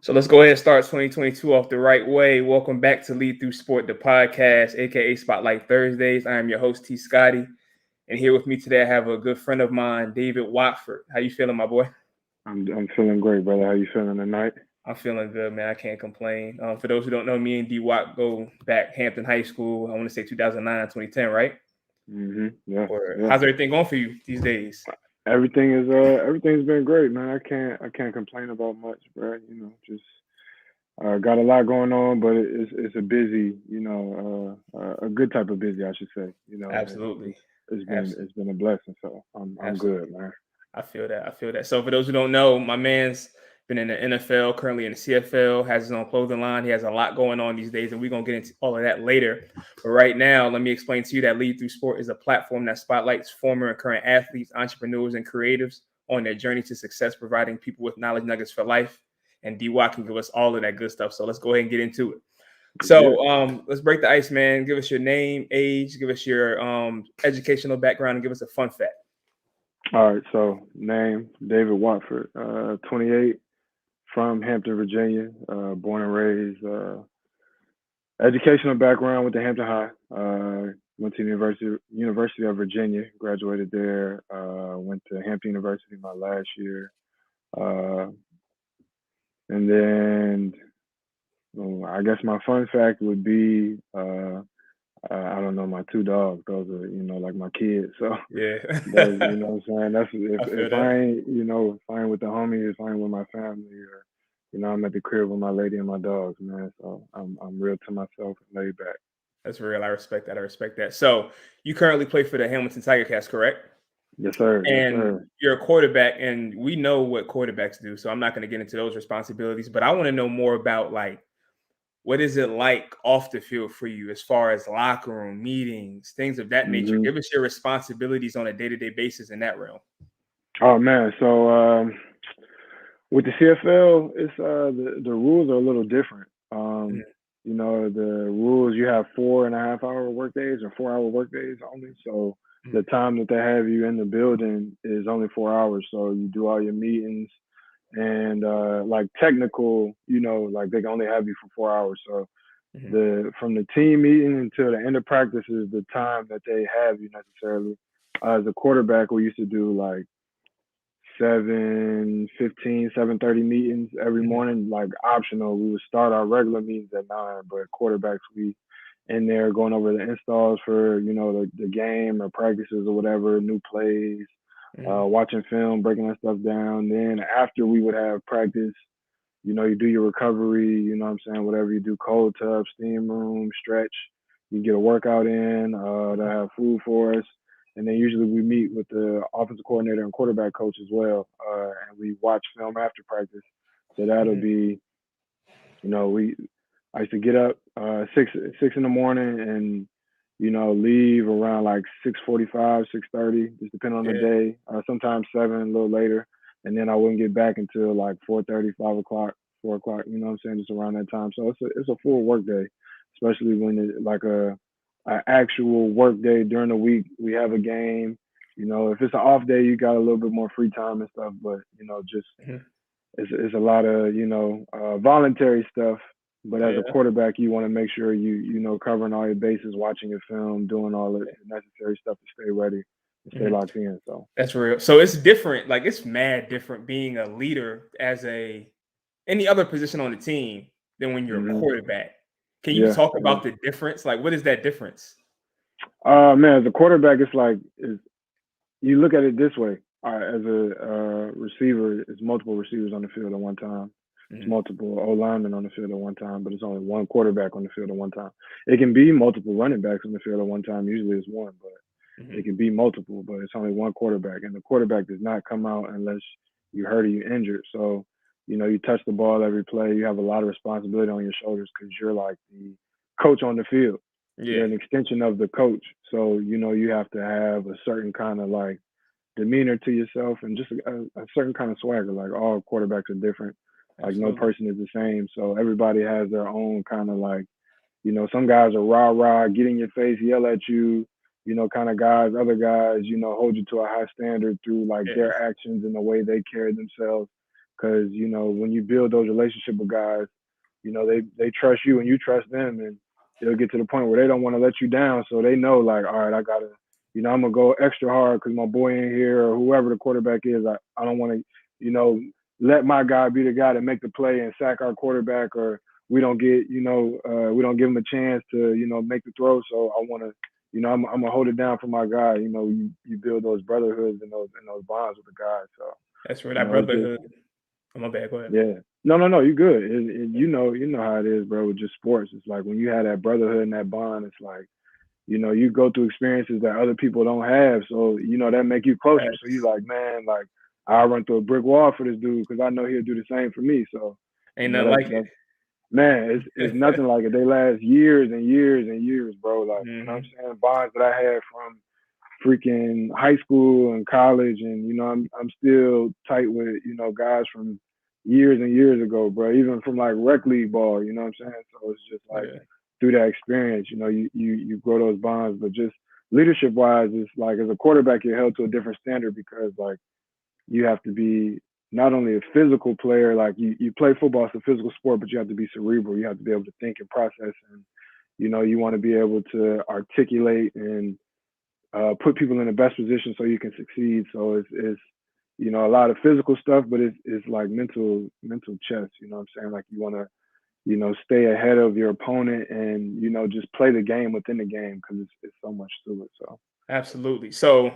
So let's go ahead and start 2022 off the right way. Welcome back to Lead Through Sport, the podcast, aka Spotlight Thursdays. I am your host, T. Scotty, and here with me today I have a good friend of mine, David Watford. How you feeling, my boy? I'm feeling great, brother. How you feeling tonight? I'm feeling good, man. I can't complain. For those who don't know, me and D Watt go back Hampton High School. I want to say 2009, 2010, right? Yeah, Or yeah. how's everything going for you these days? Everything's been great, man. I can't complain about much, bro. Just got a lot going on, but it's a busy, a good type of busy, I should say. Absolutely, It's been a blessing, so I'm absolutely. good, man. I feel that. I feel that. So for those who don't know, my man's been in the NFL, currently in the CFL, has his own clothing line. He has a lot going on these days, and we're going to get into all of that later. But right now, let me explain to you that Lead Through Sport is a platform that spotlights former and current athletes, entrepreneurs, and creatives on their journey to success, providing people with knowledge nuggets for life. And D-Watt can give us all of that good stuff. So let's go ahead and get into it. So let's break the ice, man. Give us your name, age, give us your educational background, and give us a fun fact. All right, so name David Watford, 28, from Hampton, Virginia, born and raised. Educational background with the Hampton High. Went to University of Virginia, graduated there. Went to Hampton University my last year, uh, and then I guess my fun fact would be I don't know, my two dogs. Those are like my kids. So Yeah. those, what I'm saying. That's I feel if that. I ain't if I ain't with the homies, if I ain't with my family, or I'm at the crib with my lady and my dogs, man. So I'm real to myself and laid back. That's real. I respect that. I respect that. So you currently play for the Hamilton Tiger Cats, correct? Yes, sir. Yes, And sir. you're a quarterback, and we know what quarterbacks do. So I'm not going to get into those responsibilities, but I want to know more about what is it like off the field for you as far as locker room meetings, things of that nature. hmm Give us your responsibilities on a day-to-day basis in that realm. Oh man. So with the CFL, it's the rules are a little different. Mhm. The rules, you have 4.5 hour work days or 4 hour work days only. So the Mhm. time that they have you in the building is only 4 hours. So you do all your meetings and like technical, like they can only have you for 4 hours. So Mhm. the from the team meeting until the end of practice is the time that they have you necessarily. As a quarterback, we used to do like 7:15, 7:30 meetings every Mhm. morning, like optional. We would start our regular meetings at 9, but quarterbacks, we in there going over the installs for, the game or practices or whatever, new plays, Mhm. watching film, breaking that stuff down. Then after we would have practice, you do your recovery, what I'm saying, whatever you do, cold tub, steam room, stretch, you get a workout in, they Mhm. have food for us. And then usually we meet with the offensive coordinator and quarterback coach as well. And we watch film after practice. So that'll Mhm. be, we I used to get up six in the morning and leave around like 6:45, 6:30, just depending on the Yeah. day. Sometimes 7, a little later, and then I wouldn't get back until like 4:30, 5 o'clock, 4 o'clock. You know what I'm saying? Just around that time. So it's a full work day, especially when it's like a actual work day during the week. We have a game. If it's an off day, you got a little bit more free time and stuff. But just Mhm. it's a lot of voluntary stuff, but as a Yeah. quarterback you want to make sure covering all your bases, watching your film, doing all the necessary stuff to stay ready and stay Mhm. locked in. So That's real. So it's different. Like it's mad different being a leader as any other position on the team than when you're a hmm quarterback. Can you yeah, talk yeah. about the difference? Like, what is that difference? Man, as a quarterback, it's like you look at it this way. As a receiver, it's multiple receivers on the field at one time. It's Mhm. multiple O linemen on the field at one time, but it's only one quarterback on the field at one time. It can be multiple running backs on the field at one time. Usually it's one, but it Mhm. can be multiple, but it's only one quarterback. And the quarterback does not come out unless you hurt or you injured. So, you touch the ball every play. You have a lot of responsibility on your shoulders because you're like the coach on the field. You're Yeah. an extension of the coach. So, you have to have a certain kind of like demeanor to yourself and just a certain kind of swagger. Like all quarterbacks are different. Like no Absolutely. person is the same. So everybody has their own kind of like, some guys are rah rah, get in your face, yell at you, kind of guys. Other guys, hold you to a high standard through like Yeah. their actions and the way they carry themselves. because when you build those relationships with guys, they trust you and you trust them, and they'll get to the point where they don't want to let you down. So they know, like, all right, I gotta, I'm gonna go extra hard because my boy in here or whoever the quarterback is. I don't want to, let my guy be the guy to make the play and sack our quarterback, or we don't get, we don't give him a chance to, make the throw. So I want to, I'm gonna hold it down for my guy. You build those brotherhoods and those bonds with the guys. So That's where that brotherhood. Oh, my bad. Go ahead. yeah. No, you good. You know how it is, bro, with just sports. It's like when you have that brotherhood and that bond, it's like, you go through experiences that other people don't have. So, that make you closer. Right. So you like, man, like, I'll run through a brick wall for this dude because I know he'll do the same for me. So, Ain't nothing like it. Man, it's nothing like it. They last years and years and years, bro. Like, Mm-hmm. you know what I'm saying? Bonds that I had from freaking high school and college, and I'm still tight with guys from years and years ago, bro. Even from like rec league ball, you know what I'm saying? So it's just like through that experience, you grow those bonds. But just leadership wise, it's like as a quarterback, you're held to a different standard because like you have to be not only a physical player, like you play football, it's a physical sport, but you have to be cerebral. You have to be able to think and process, and you want to be able to articulate and put people in the best position so you can succeed. So it's a lot of physical stuff, but it's like mental chess. You know what I'm saying? Like you want to stay ahead of your opponent and just play the game within the game because it's so much to it. So absolutely. So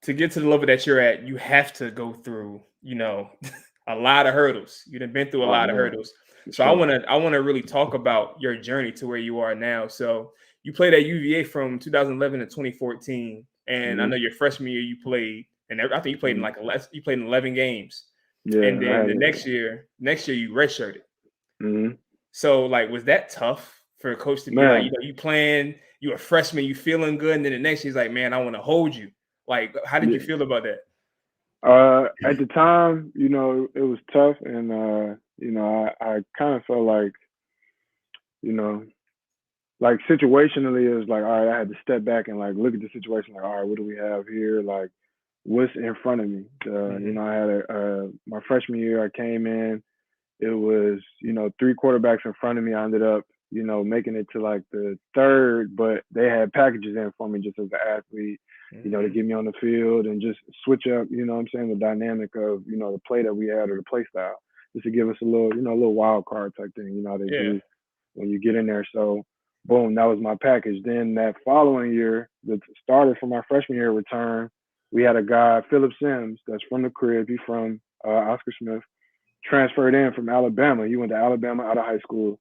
to get to the level that you're at, you have to go through a lot of hurdles. You've been through a lot of hurdles. So I want to really talk about your journey to where you are now. So you played at UVA from 2011 to 2014, and I know your freshman year you played, and I think you played in 11 games. Yeah, and then the next year you redshirted. So like, was that tough for a coach to be like, you playing, you a freshman, you feeling good, and then the next year he's like, man, I want to hold you. Like, how did you feel about that? At the time, it was tough, and I kind of felt like, like situationally, it was like, all right, I had to step back and like look at the situation, like, all right, what do we have here? Like, what's in front of me? I had my freshman year, I came in, it was 3 quarterbacks in front of me. I ended up making it to like the 3rd, but they had packages in for me just as an athlete, to get me on the field and just switch up, what I'm saying, the dynamic of the play that we had or the play style, just to give us a little little wild card type thing, how they do when you get in there. So boom, that was my package. Then that following year, the starter for my freshman year returned. We had a guy, Philip Sims, that's from the crib. He's from Oscar Smith. Transferred in from Alabama. He went to Alabama out of high school,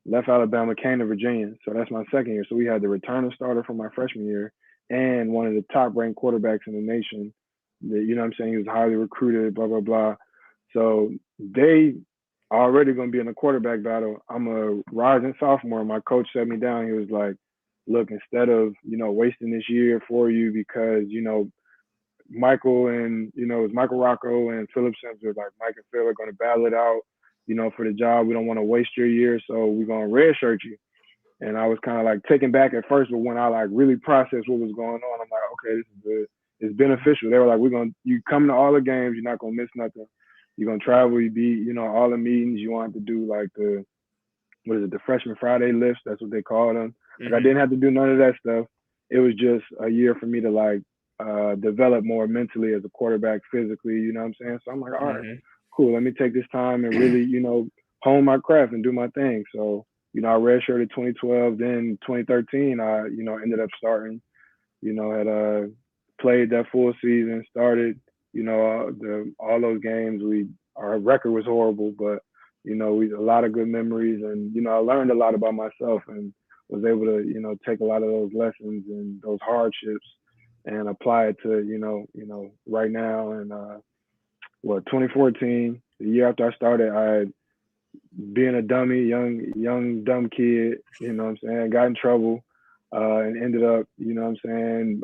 left Alabama, came to Virginia. So that's my 2nd year. So we had the returning starter from my freshman year and one of the top ranked quarterbacks in the nation. You know what I'm saying? He was highly recruited, blah, blah, blah. So they already going to be in a quarterback battle. I'm a rising sophomore. My coach set me down. He was like, look, instead of, wasting this year for you because, Michael and, it was Michael Rocco and Philip Sims were like, Mike and Phil are going to battle it out, for the job. We don't want to waste your year, so we're going to redshirt you. And I was kind of like taken back at first, but when I like really processed what was going on, I'm like, okay, this is good. It's beneficial. They were like, you come to all the games, you're not going to miss nothing. You're going to travel, you be, all the meetings. You want to do like the Freshman Friday lifts. That's what they call them. Like I didn't have to do none of that stuff. It was just a year for me to like develop more mentally as a quarterback, physically, you know what I'm saying? So I'm like, all right, cool. Let me take this time and really, hone my craft and do my thing. So, I redshirted 2012, then 2013, I, ended up starting, had played that full season, started, all those games. Our record was horrible, but, we a lot of good memories, and, I learned a lot about myself and was able to, take a lot of those lessons and those hardships and apply it to, right now. And 2014, the year after I started, I, being a dummy, young dumb kid, you know what I'm saying, got in trouble and ended up, you know what I'm saying,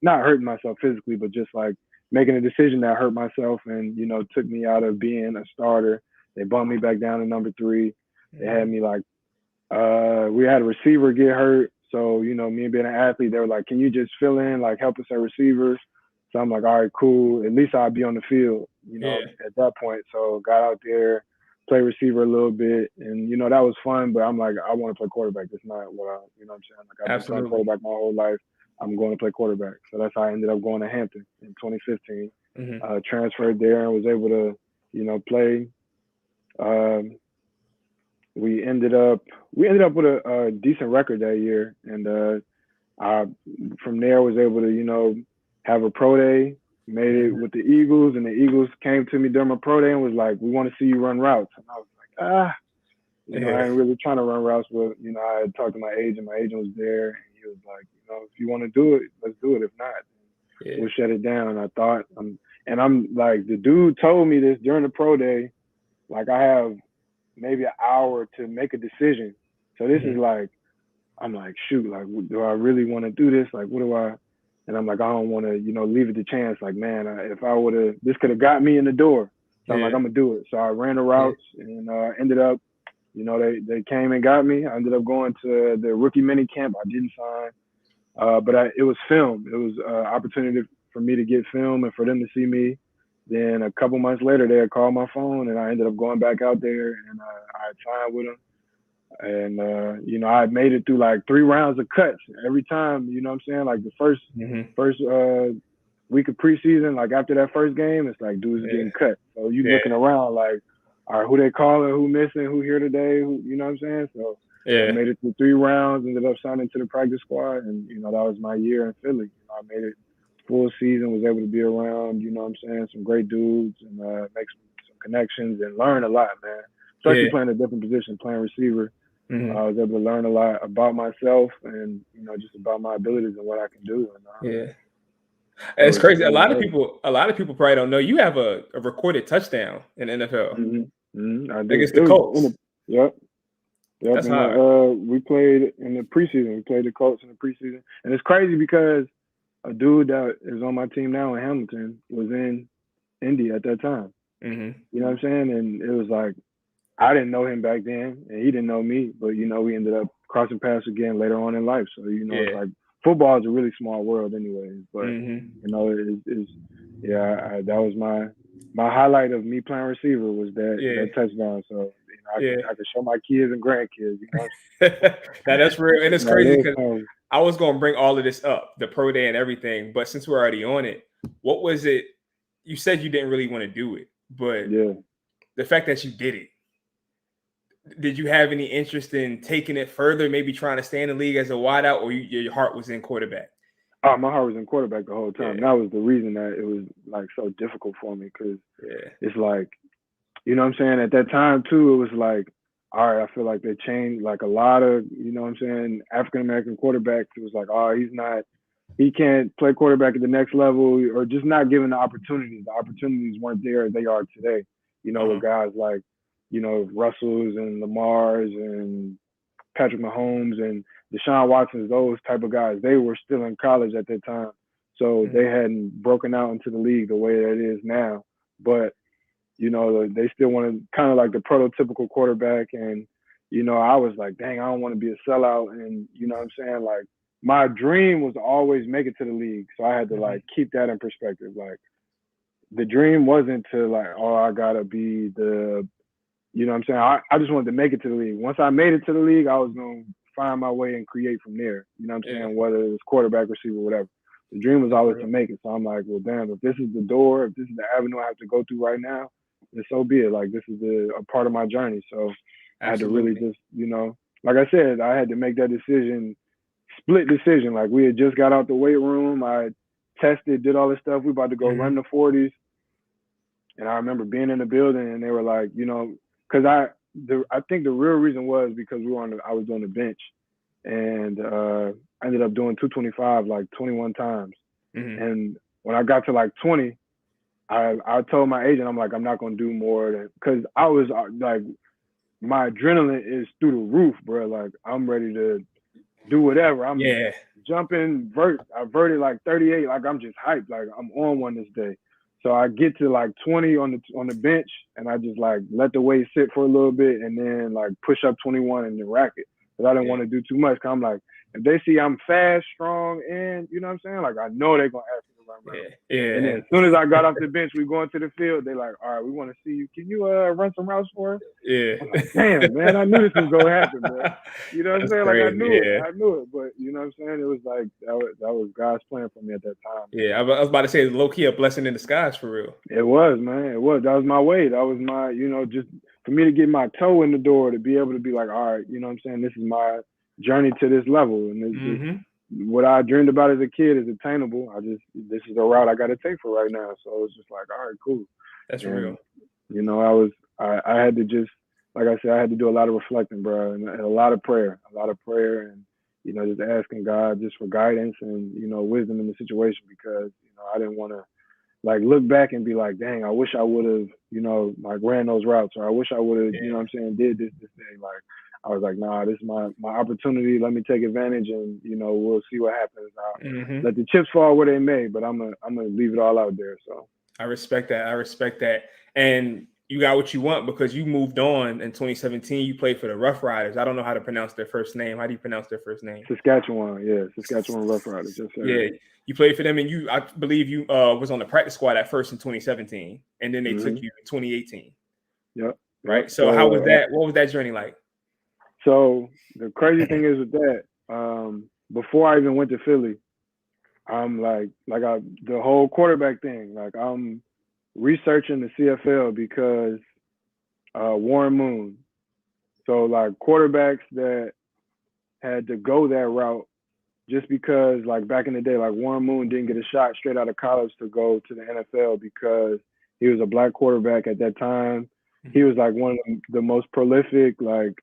not hurting myself physically, but just like making a decision that hurt myself and, took me out of being a starter. They bumped me back down to number 3. They had me like, we had a receiver get hurt. So, me being an athlete, they were like, can you just fill in, like help us at receivers? So I'm like, all right, cool. At least I'll be on the field, Yeah. at that point. So got out there, play receiver a little bit, and that was fun. But I'm like, I want to play quarterback. That's not what what I'm saying. Like I've been playing Absolutely. quarterback my whole life. I'm going to play quarterback. So that's how I ended up going to Hampton in 2015. Transferred there and was able to, play. We ended up with a decent record that year, and I from there was able to have a pro day. Made it with the Eagles, and the Eagles came to me during my pro day and was like, "We want to see you run routes." And I was like, I ain't really trying to run routes, but I had talked to my agent. My agent was there, and he was like, if you want to do it, let's do it. If not, we'll shut it down. I thought, and I'm like, the dude told me this during the pro day, like I have maybe an hour to make a decision. So this is like, I'm like, shoot, like, do I really want to do this? Like, what do I? And I'm like, I don't want to, leave it to chance. Like, man, if I would have, this could have got me in the door. So I'm like, I'm gonna do it. So I ran the routes and ended up, they came and got me. I ended up going to the rookie mini camp. I didn't sign, but it was film. It was an opportunity for me to get film and for them to see me. Then a couple months later, they had called my phone, and I ended up going back out there, and I signed with them. And I made it through like 3 rounds of cuts every time. You know what I'm saying? Like the first week of preseason, like after that first game, it's like dudes getting cut. So you looking around like, all right, who they calling, who missing, who here today, who, you know what I'm saying? So I made it through 3 rounds, ended up signing to the practice squad, and that was my year in Philly. I made it full season, was able to be around, you know what I'm saying, some great dudes, and make some connections and learn a lot, man. Especially playing a different position, playing receiver. I was able to learn a lot about myself and just about my abilities and what I can do. And, it's crazy. A lot of people probably don't know you have a recorded touchdown in the NFL. I do. Against the Colts. Yep. That's hard. We played in the preseason. We played the Colts in the preseason, and it's crazy because a dude that is on my team now in Hamilton was in Indy at that time. You know what I'm saying? And it was like, I didn't know him back then, and he didn't know me. But we ended up crossing paths again later on in life. So it's like football is a really small world, anyways. But that was my highlight of me playing receiver was that touchdown. So I could show my kids and grandkids. Now that's real, and it's crazy because I was going to bring all of this up, the pro day and everything. But since we're already on it, what was it? You said you didn't really want to do it, but the fact that you did it. Did you have any interest in taking it further, maybe trying to stay in the league as a wideout, or your heart was in quarterback? Oh, my heart was in quarterback the whole time. That was the reason that it was like so difficult for me because it's like, you know what I'm saying? At that time too, it was like, all right, I feel like they changed like a lot of, you know what I'm saying, African-American quarterbacks. It was like, oh, he can't play quarterback at the next level or just not given the opportunities. The opportunities weren't there as they are today, with guys like, Russells and Lamars and Patrick Mahomes and Deshaun Watsons, those type of guys. They were still in college at that time. So they hadn't broken out into the league the way that it is now. But, they still wanted kind of like the prototypical quarterback. And, I was like, dang, I don't want to be a sellout. And, you know what I'm saying? Like, my dream was to always make it to the league. So I had to, like, keep that in perspective. Like, the dream wasn't to, like, oh, I got to be the – you know what I'm saying? I just wanted to make it to the league. Once I made it to the league, I was going to find my way and create from there. You know what I'm saying? Whether it's quarterback, receiver, whatever. The dream was always to make it. So I'm like, well, damn, if this is the door, if this is the avenue I have to go through right now, then so be it. Like, this is a part of my journey. So I had to really just, like I said, I had to make that decision, split decision. Like, we had just got out the weight room. I tested, did all this stuff. We about to go run the 40s. And I remember being in the building and they were like, because I think the real reason was because I was on the bench, and I ended up doing 225 like 21 times. And when I got to like 20, I told my agent, I'm like, I'm not gonna do more than, because I was like, my adrenaline is through the roof, bro. Like, I'm ready to do whatever. I'm jumping I verted like 38, like I'm just hyped, like I'm on one this day. So I get to like 20 on the bench, and I just like let the weight sit for a little bit, and then like push up 21 and then rack it. Because I didn't want to do too much. Cause I'm like, if they see I'm fast, strong, and you know what I'm saying, like I know they're gonna ask me to like, man. Yeah. And then as soon as I got off the bench, we going to the field. They like, all right, we want to see you. Can you run some routes for us? Yeah. I'm like, damn, man, I knew this was gonna happen, bro. You know what I'm saying? Like, I crazy. knew it. But you know what I'm saying? It was like that was God's plan for me at that time. Yeah, I was about to say, low key a blessing in disguise for real. It was, man. It was. That was my way. That was my, just for me to get my toe in the door, to be able to be like, all right, you know what I'm saying? This is my journey to this level, and what I dreamed about as a kid is attainable. This is the route I got to take for right now. So it's just like, all right, cool. That's real. I had to just, like I said, I had to do a lot of reflecting, bro, and a lot of prayer, and just asking God just for guidance and wisdom in the situation, because I didn't want to like look back and be like, dang, I wish I would have like ran those routes, or I wish I would have you know what I'm saying, did this thing. Like I was like, nah, this is my opportunity. Let me take advantage, and we'll see what happens. I'll let the chips fall where they may, but I'm gonna leave it all out there. So I respect that. And you got what you want, because you moved on in 2017. You played for the Rough Riders. I don't know how to pronounce their first name. How do you pronounce their first name? Saskatchewan Rough Riders. Yes, sir. Yeah, you played for them, and I believe you was on the practice squad at first in 2017, and then they took you in 2018. Yep. Right. So how was that? What was that journey like? So the crazy thing is with that, before I even went to Philly, I'm the whole quarterback thing. Like I'm researching the CFL because Warren Moon. So like quarterbacks that had to go that route, just because like back in the day, like Warren Moon didn't get a shot straight out of college to go to the NFL because he was a black quarterback at that time. He was like one of the most prolific, like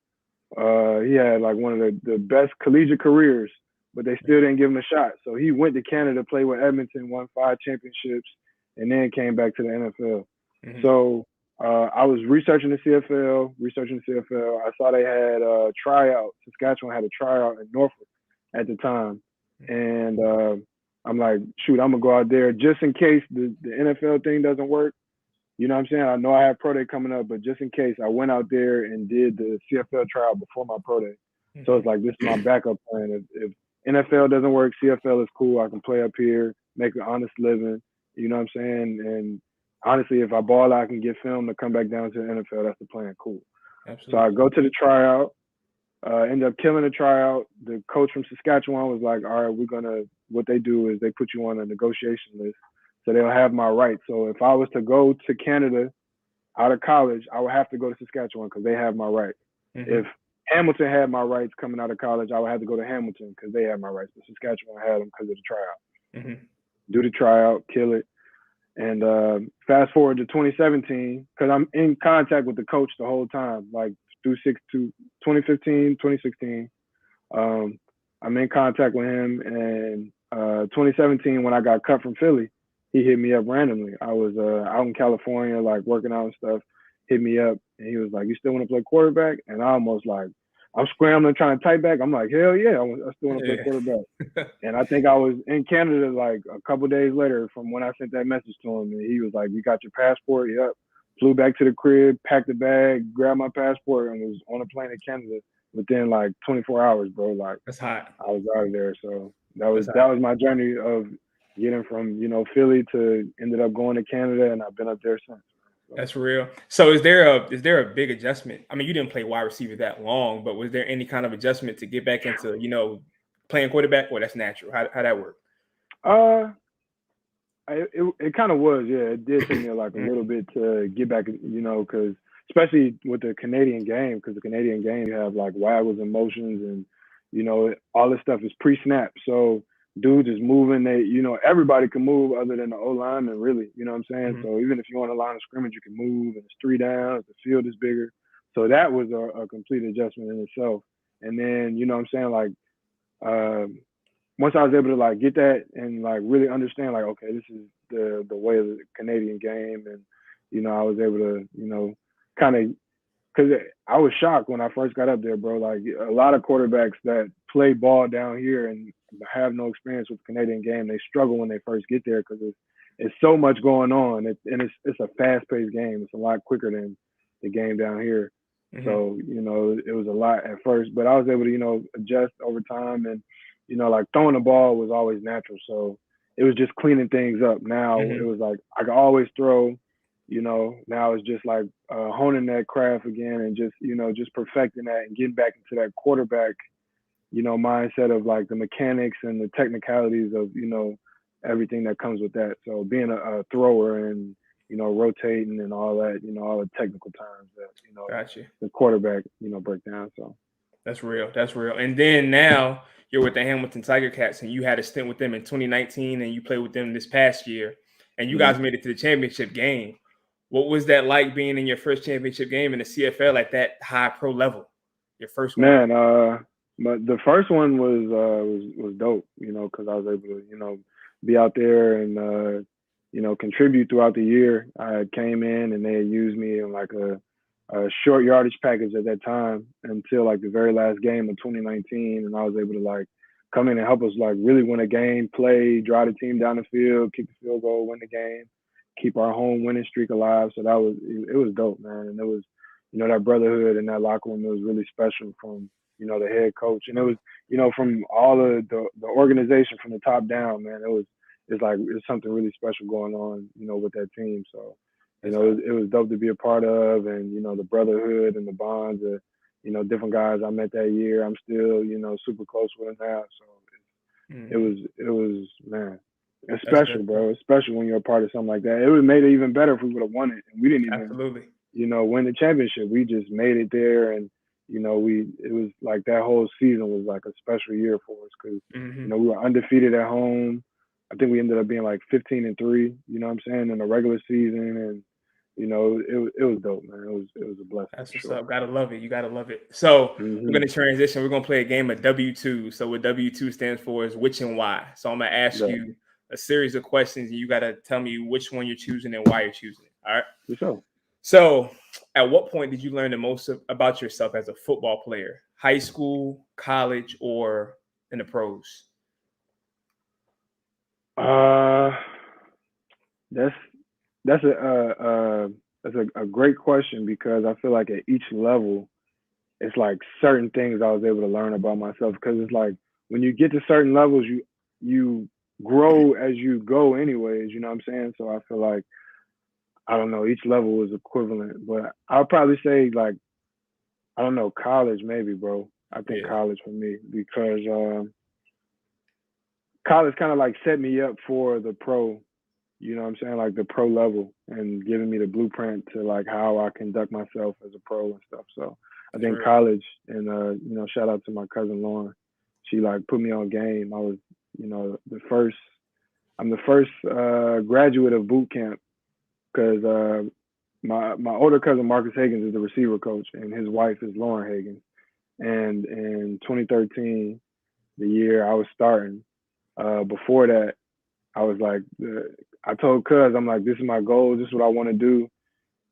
he had like one of the best collegiate careers, but they still didn't give him a shot. So he went to Canada, played with Edmonton, won 5 championships, and then came back to the NFL. So I was researching the CFL. I saw they had a tryout. Saskatchewan had a tryout in Norfolk at the time. And I'm like, shoot, I'm going to go out there just in case the NFL thing doesn't work. You know what I'm saying? I know I have pro day coming up, but just in case, I went out there and did the CFL tryout before my pro day. So it's like, this is my backup plan. If NFL doesn't work, CFL is cool. I can play up here, make an honest living. You know what I'm saying? And honestly, if I ball out, I can get filmed to come back down to the NFL. That's the plan. Cool. Absolutely. So I go to the tryout, end up killing the tryout. The coach from Saskatchewan was like, all right, what they do is they put you on a negotiation list. So they'll have my rights. So if I was to go to Canada out of college, I would have to go to Saskatchewan because they have my rights. If Hamilton had my rights coming out of college, I would have to go to Hamilton because they had my rights. But Saskatchewan had them because of the tryout. Do the tryout, kill it. And fast forward to 2017, because I'm in contact with the coach the whole time, like through 2015, 2016. I'm in contact with him. And 2017, when I got cut from Philly, he hit me up randomly. I was out in California, like working out and stuff, hit me up. And he was like, you still want to play quarterback? And I almost like, I'm scrambling, trying to type back. I'm like, hell yeah, I still want to play quarterback. And I think I was in Canada like a couple of days later from when I sent that message to him. And he was like, you got your passport? Yep. Flew back to the crib, packed the bag, grabbed my passport, and was on a plane to Canada within like 24 hours, bro. Like, that's hot. I was out of there. So that was my journey of getting from, Philly to ended up going to Canada, and I've been up there since. So. That's real. So is there a big adjustment? I mean, you didn't play wide receiver that long, but was there any kind of adjustment to get back into, playing quarterback, or that's natural? How that work? It kind of was, yeah. It did take me like a little bit to get back, because especially with the Canadian game, because the Canadian game, you have like waggles and motions, and all this stuff is pre-snap. So dudes is moving. They, everybody can move other than the O lineman, really. You know what I'm saying? So even if you're on the line of scrimmage, you can move, and it's 3 downs. The field is bigger. So that was a complete adjustment in itself. And then, you know what I'm saying, like, once I was able to like get that and like really understand, like, okay, this is the way of the Canadian game, and I was able to kind of, because I was shocked when I first got up there, bro. Like a lot of quarterbacks that play ball down here and have no experience with the Canadian game, they struggle when they first get there because it's so much going on, and it's a fast-paced game. It's a lot quicker than the game down here. So it was a lot at first, but I was able to adjust over time, and like throwing the ball was always natural. So it was just cleaning things up. Now it was like I could always throw, now it's just like honing that craft again and just, just perfecting that and getting back into that quarterback, mindset of like the mechanics and the technicalities of, everything that comes with that. So being a thrower and, rotating and all that, all the technical terms that, Gotcha. the quarterback, break down. So That's real. That's real. And then now you're with the Hamilton Tiger Cats, and you had a stint with them in 2019, and you played with them this past year, and you guys made it to the championship game. What was that like being in your first championship game in the CFL at that high pro level? Your first one? Man, but the first one was dope, because I was able to, be out there and contribute throughout the year. I came in and they had used me in like a short yardage package at that time until like the very last game of 2019, and I was able to like come in and help us like really win a game, play, drive the team down the field, kick the field goal, win the game, keep our home winning streak alive. So it was dope, man. And it was, that brotherhood in that locker room, it was really special from, the head coach. And it was, from all of the organization from the top down, man, it's something really special going on, with that team. So, it was dope to be a part of, and, the brotherhood and the bonds of, different guys I met that year. I'm still, super close with them now. So it was, man, it's special, bro. It's special when you're a part of something like that. It would have made it even better if we would have won it. And we didn't even, win the championship. We just made it there. And, it was like that whole season was like a special year for us because, we were undefeated at home. I think we ended up being like 15-3, you know what I'm saying, in the regular season. And, it was dope, man. It was a blessing. That's what's up. Gotta love it. You gotta love it. So we're gonna transition. We're gonna play a game of W2. So what W2 stands for is which and why. So I'm gonna ask you a series of questions, and you gotta tell me which one you're choosing and why you're choosing it. All right. For sure. So at what point did you learn the most about yourself as a football player? High school, college, or in the pros? That's a great question because I feel like at each level, it's like certain things I was able to learn about myself because it's like when you get to certain levels, you grow as you go anyways, you know what I'm saying? So I feel like, I don't know, each level is equivalent, but I'll probably say like, I don't know, college maybe, bro. I think college for me because college kind of like set me up for the pro, you know what I'm saying, like the pro level and giving me the blueprint to like how I conduct myself as a pro and stuff. So I think college and, shout out to my cousin Lauren. She like put me on game. I was, I'm the first graduate of boot camp because my older cousin Marcus Higgins is the receiver coach and his wife is Lauren Higgins. And in 2013, the year I was starting, before that, I was like, I told Cuz, I'm like, this is my goal. This is what I want to do.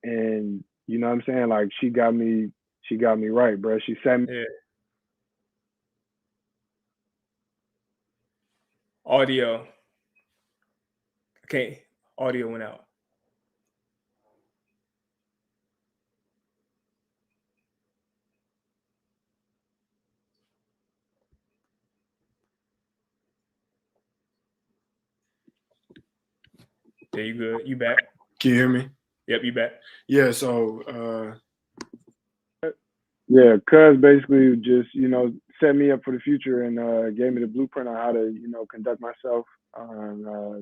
And you know what I'm saying? Like she got me right, bro. She sat me. Audio. Okay. Audio went out. There you good. You back. Can you hear me? Yep, you back. Yeah, so Cuz basically just, set me up for the future and gave me the blueprint on how to, conduct myself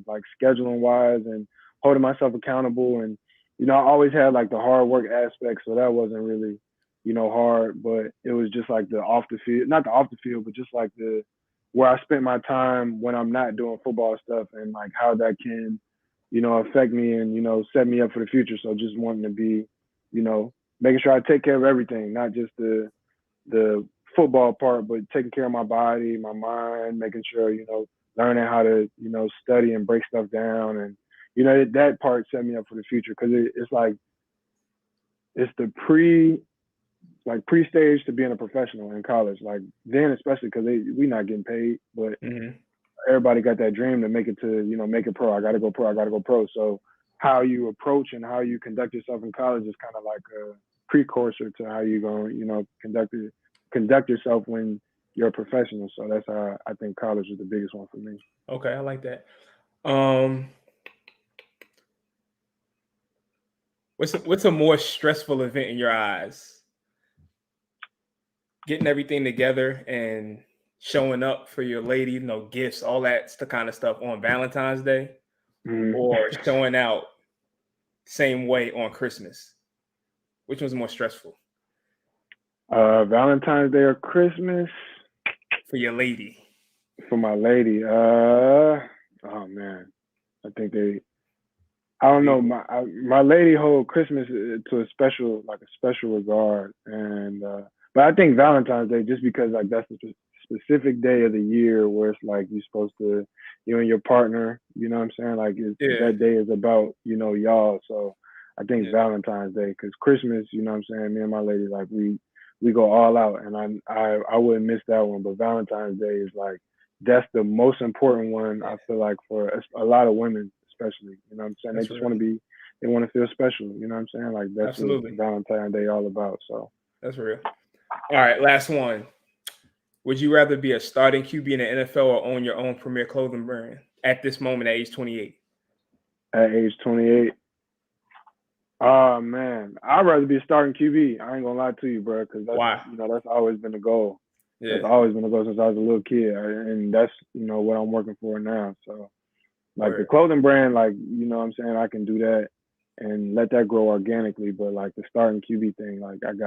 like scheduling wise and holding myself accountable. And, I always had like the hard work aspect, so that wasn't really, hard, but it was just like the off the field, not the off the field, but just like the where I spent my time when I'm not doing football stuff and like how that can, affect me and, set me up for the future. So just wanting to be, making sure I take care of everything, not just the football part, but taking care of my body, my mind, making sure, learning how to, study and break stuff down. And, that part set me up for the future because it's like, it's the pre-stage to being a professional in college. Like then, especially because we not getting paid, but everybody got that dream to make it to, make it pro. I got to go pro. So how you approach and how you conduct yourself in college is kind of like a precursor to how you're going to, conduct yourself when you're a professional. So that's how I think college is the biggest one for me. Okay, I like that. Um, what's a more stressful event in your eyes? Getting everything together and showing up for your lady, gifts, all that's the kind of stuff on Valentine's Day, or showing out same way on Christmas. Which one's more stressful Valentine's Day or Christmas? for your lady? For my lady, oh man, I think I don't know. My lady hold Christmas to a special regard, and but I think Valentine's Day, just because like that's a specific day of the year where it's like you're supposed to, you and your partner, you know what I'm saying? Like that day is about y'all. So I think Valentine's Day, because Christmas, you know what I'm saying? Me and my lady, like we go all out, and I wouldn't miss that one. But Valentine's Day is like that's the most important one. I feel like for a lot of women, especially, you know what I'm saying? That's they just want to be, they want to feel special, you know what I'm saying? Like that's Absolutely. what Valentine's Day all about. So that's real. All right, last one. Would you rather be a starting QB in the NFL or own your own premier clothing brand at this moment at age 28? At age 28, oh man, I'd rather be a starting QB. I ain't gonna lie to you, bro, because Why? That's always been the goal. Yeah. That's always been the goal since I was a little kid, and that's what I'm working for now. So like the clothing brand, like you know what I'm saying, I can do that and let that grow organically. But like the starting QB thing, like I've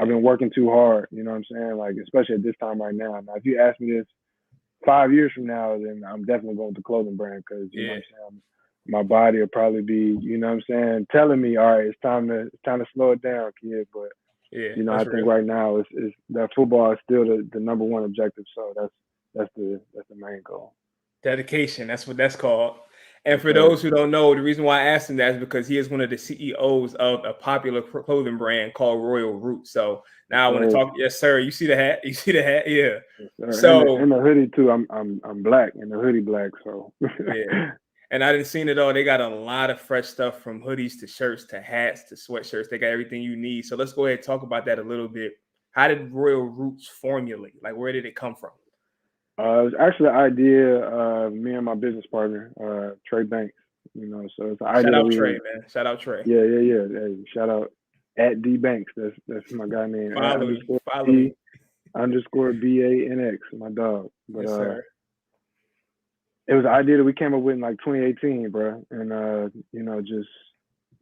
been working too hard, you know what I'm saying? Like especially at this time right now. Now if you ask me this 5 years from now, then I'm definitely going with the clothing brand, because you know what I'm saying, my body will probably be, you know what I'm saying, telling me, all right, it's time to slow it down, kid. But I think right now it's that football is still the number one objective. So that's the main goal. Dedication. That's what that's called. And for those who don't know, the reason why I asked him that is because he is one of the CEOs of a popular clothing brand called Royal Root. So now I want to talk. Yes, sir. You see the hat? You see the hat? Yeah. Yes, so and the hoodie too. I'm black, and the hoodie black. So yeah. And I didn't seen it all. They got a lot of fresh stuff, from hoodies to shirts to hats to sweatshirts. They got everything you need. So let's go ahead and talk about that a little bit. How did Royal Roots formulate? Like, where did it come from? It was actually an idea of me and my business partner, Trey Banks. So it's an idea. Shout out Trey, man. Shout out Trey. Yeah. Hey, shout out at D Banks. That's my guy name. Follow me. _BANX, my dog. But yes, sir. It was an idea that we came up with in like 2018, bro. And just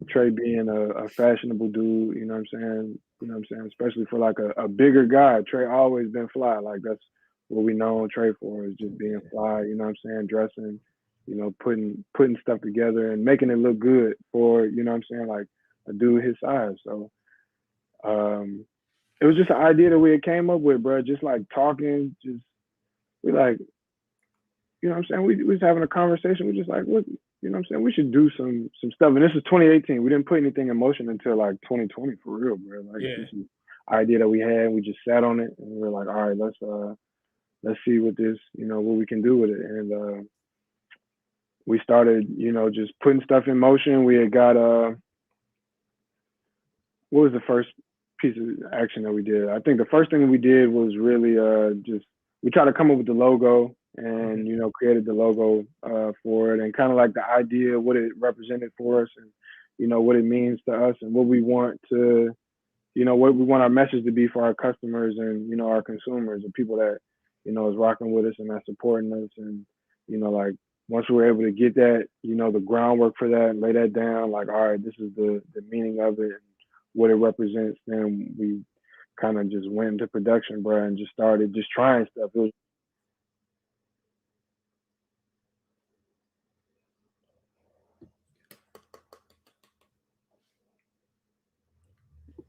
Trey being a fashionable dude, you know what I'm saying? Especially for like a bigger guy. Trey always been fly. Like that's what we know Trey for, is just being fly, you know what I'm saying, dressing, putting stuff together and making it look good for, you know what I'm saying, like a dude his size. So it was just an idea that we had came up with, bro. Just like talking, we like, you know what I'm saying, we was having a conversation. We just like, look, you know what I'm saying, we should do some stuff. And this is 2018. We didn't put anything in motion until like 2020, for real, bro. Like this is an idea that we had. We just sat on it and we were like, all right, let's see what this, what we can do with it. And we started, just putting stuff in motion. We had got what was the first piece of action that we did? I think the first thing we did was really just, we tried to come up with the logo and, created the logo for it, and kind of like the idea, what it represented for us, and, what it means to us, and what we want to, what we want our message to be for our customers and, our consumers, and people that, is rocking with us and that's supporting us. And, like once we were able to get that, the groundwork for that and lay that down, like, all right, this is the meaning of it and what it represents, then we kind of just went into production, bro, and just started just trying stuff. It was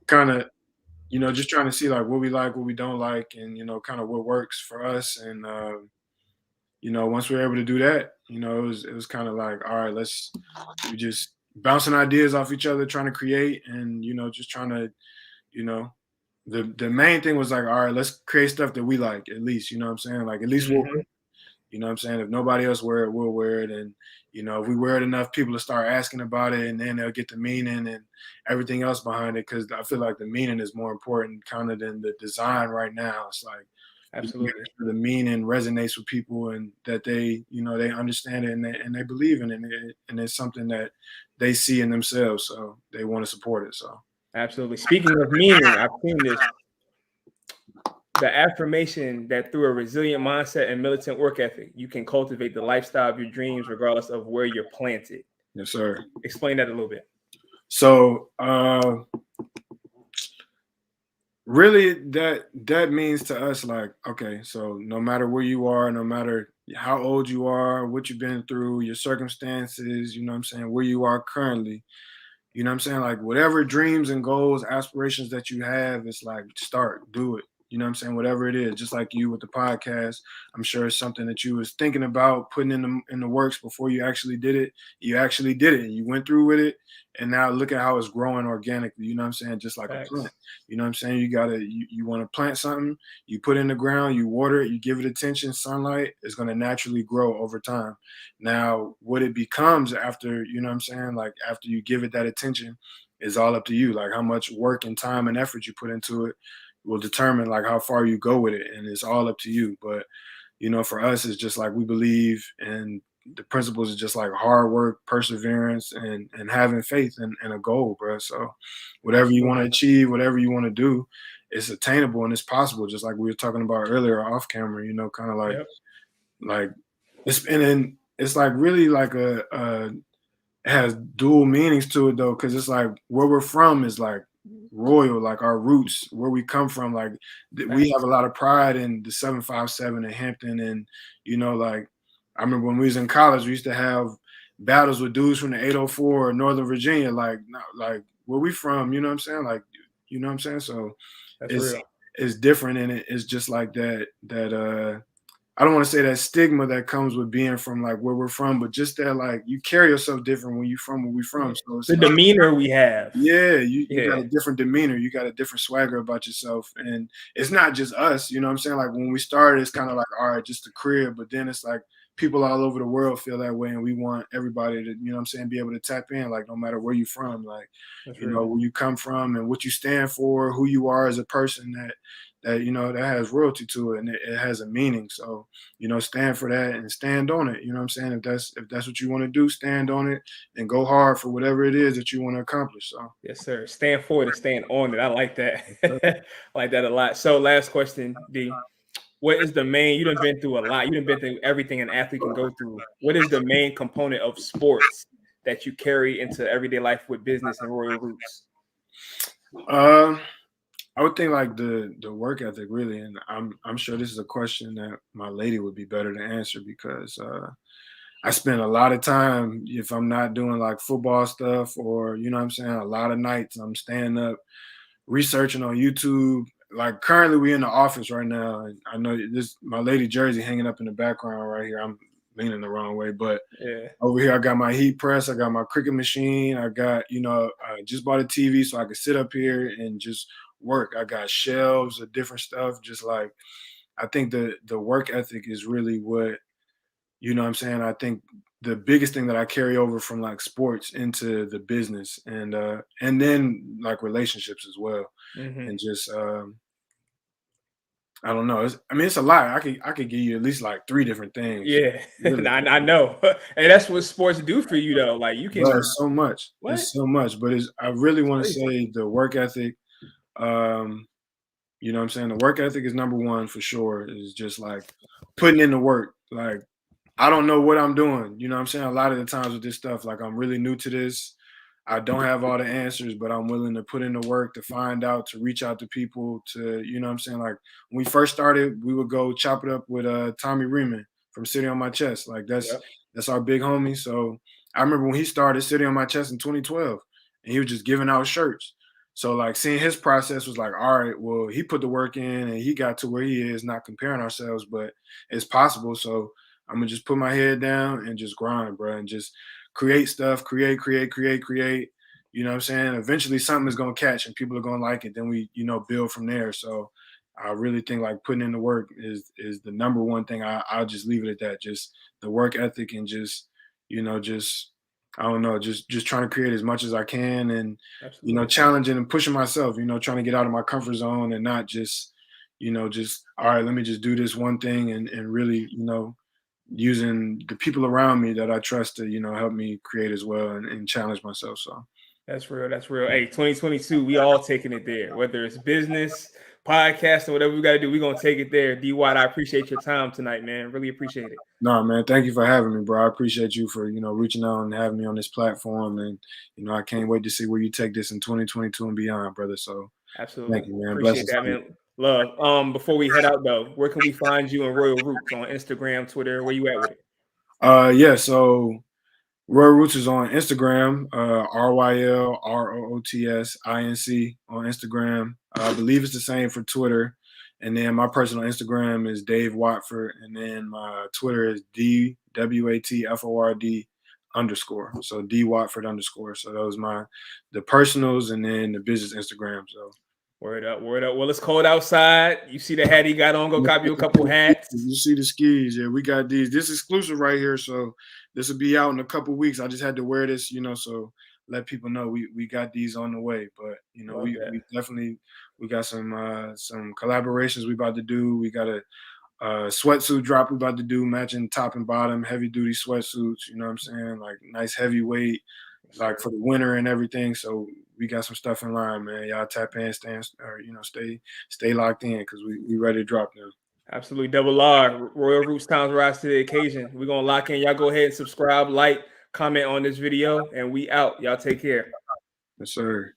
kind of, just trying to see like what we like, what we don't like, and kind of what works for us. And once we were able to do that, it was kind of like, all right, we just bouncing ideas off each other, trying to create, and just trying to, the main thing was like, all right, let's create stuff that we like, at least, you know what I'm saying? Like at least we'll wear it. You know what I'm saying? If nobody else wear it, we'll wear it. And, if we wear it enough, people will start asking about it, and then they'll get the meaning and everything else behind it. Cause I feel like the meaning is more important kind of than the design right now. It's like, Absolutely. The meaning resonates with people, and that they, they understand it, and they believe in it, and it's something that they see in themselves, so they want to support it. So Absolutely. Speaking of meaning, I've seen this. The affirmation that through a resilient mindset and militant work ethic, you can cultivate the lifestyle of your dreams regardless of where you're planted. yes, sir. Explain that a little bit. So really, that means to us, like, okay, so no matter where you are, no matter how old you are, what you've been through, your circumstances, what I'm saying, where you are currently, what I'm saying, like whatever dreams and goals, aspirations that you have, it's like start, do it. You know what I'm saying? Whatever it is, just like you with the podcast, I'm sure it's something that you was thinking about putting in the works before you actually did it. You actually did it. You went through with it, and now look at how it's growing organically. You know what I'm saying? Just like a plant. Facts. You know what I'm saying? You want to plant something, you put it in the ground, you water it, you give it attention, sunlight, it's going to naturally grow over time. Now, what it becomes after, you know what I'm saying? Like after you give it that attention is all up to you. Like how much work and time and effort you put into it will determine like how far you go with it. And it's all up to you. But, for us, it's just like we believe in the principles is just like hard work, perseverance, and having faith and a goal, bro. So whatever you want to achieve, whatever you want to do, it's attainable and it's possible. Just like we were talking about earlier off camera, kind of like Yep. like it's like really like it has dual meanings to it though, because it's like where we're from is like royal, like our roots, where we come from. Like we have a lot of pride in the 757 in Hampton, and like I remember when we was in college, we used to have battles with dudes from the 804 or Northern Virginia, like where we from, you know what I'm saying? Like, you know what I'm saying? So That's real. it's different, and it's just like that I don't want to say that stigma that comes with being from like where we're from, but just that like you carry yourself different when you from where we from. So it's The like, demeanor we have. yeah, you got Yeah. a different demeanor, you got a different swagger about yourself. And it's not just us, you know what I'm saying? Like when we started, it's kind of like, all right, just the crib, but then it's like people all over the world feel that way, and we want everybody to, you know what I'm saying, be able to tap in, like no matter where you from, like, That's real. where you come from and what you stand for, who you are as a person, that that has royalty to it, and it has a meaning. So, stand for that and stand on it. You know what I'm saying? If that's what you want to do, stand on it and go hard for whatever it is that you want to accomplish. So Yes, sir. Stand for it and stand on it. I like that. I like that a lot. So last question, D. What is the main, you done been through a lot. You done been through everything an athlete can go through. What is the main component of sports that you carry into everyday life with business and Royal Roots? I would think like the work ethic really, and I'm sure this is a question that my lady would be better to answer, because I spend a lot of time, if I'm not doing like football stuff, or what I'm saying, a lot of nights I'm staying up researching on YouTube. Like currently we in the office right now, and I know this my lady jersey hanging up in the background right here. I'm leaning the wrong way, but Yeah. over here I got my heat press, I got my cricket machine, I got, I just bought a TV so I could sit up here and just work. I got shelves of different stuff. Just like I think the work ethic is really what, what I'm saying. I think the biggest thing that I carry over from like sports into the business, and then like relationships as well. Mm-hmm. And just I don't know. It's a lot. I could give you at least like 3 different things. Yeah. Really. I know. And that's what sports do for you though. Like you But can, it's so much. what? It's so much. But I really want to Crazy. say the work ethic. You know what I'm saying? The work ethic is number one for sure. Is just like putting in the work. Like I don't know what I'm doing. You know what I'm saying? A lot of the times with this stuff, like I'm really new to this. I don't have all the answers, but I'm willing to put in the work to find out, to reach out to people, to, what I'm saying? Like when we first started, we would go chop it up with Tommy Riemann from City on My Chest. Like Yep. that's our big homie. So I remember when he started City on My Chest in 2012, and he was just giving out shirts. So like seeing his process was like, all right, well, he put the work in and he got to where he is, not comparing ourselves, but it's possible. So I'm gonna just put my head down and just grind, bro, and just create stuff, create. You know what I'm saying? Eventually something is gonna catch and people are gonna like it. Then we, build from there. So I really think like putting in the work is the number one thing. I'll just leave it at that. Just the work ethic, and just, just I don't know, just trying to create as much as I can, and Absolutely. challenging and pushing myself, trying to get out of my comfort zone, and not just, just all right, let me just do this one thing and really, using the people around me that I trust to, help me create as well and challenge myself. So That's real. That's real. Hey, 2022, we all taking it there. Whether it's business, podcast, or whatever we got to do, we're gonna take it there. D Watt, I appreciate your time tonight, man. Really appreciate it. no, man, thank you for having me, bro. I appreciate you for, reaching out and having me on this platform. And, I can't wait to see where you take this in 2022 and beyond, brother. So thank Absolutely. you, man. Appreciate Blessings that, to you. man. Love. Before we head out though, where can we find you and Royal Roots on Instagram, Twitter? Where you at with it? Yeah, so Royal Roots is on Instagram, RYLROOTSINC on Instagram. I believe it's the same for Twitter. And then my personal Instagram is Dave Watford. And then my Twitter is DWATFORD underscore. So D Watford underscore. So those the personals and then the business Instagram. So Word up, word up. Well, it's cold outside. You see the hat he got on, go copy a couple hats. you see the skis. Yeah, we got these. This is exclusive right here. So this will be out in a couple weeks. I just had to wear this, so let people know we got these on the way. But we definitely we got some collaborations we about to do. We got a sweatsuit drop we about to do, matching top and bottom, heavy duty sweatsuits, you know what I'm saying? Like nice heavyweight, like for the winter and everything. So we got some stuff in line, man. Y'all tap in, stay locked in because we ready to drop now. Absolutely. Double R. Royal Roots Times rise to the occasion. We're gonna lock in. Y'all go ahead and subscribe, like, comment on this video, and we out. Y'all take care. Yes, sir.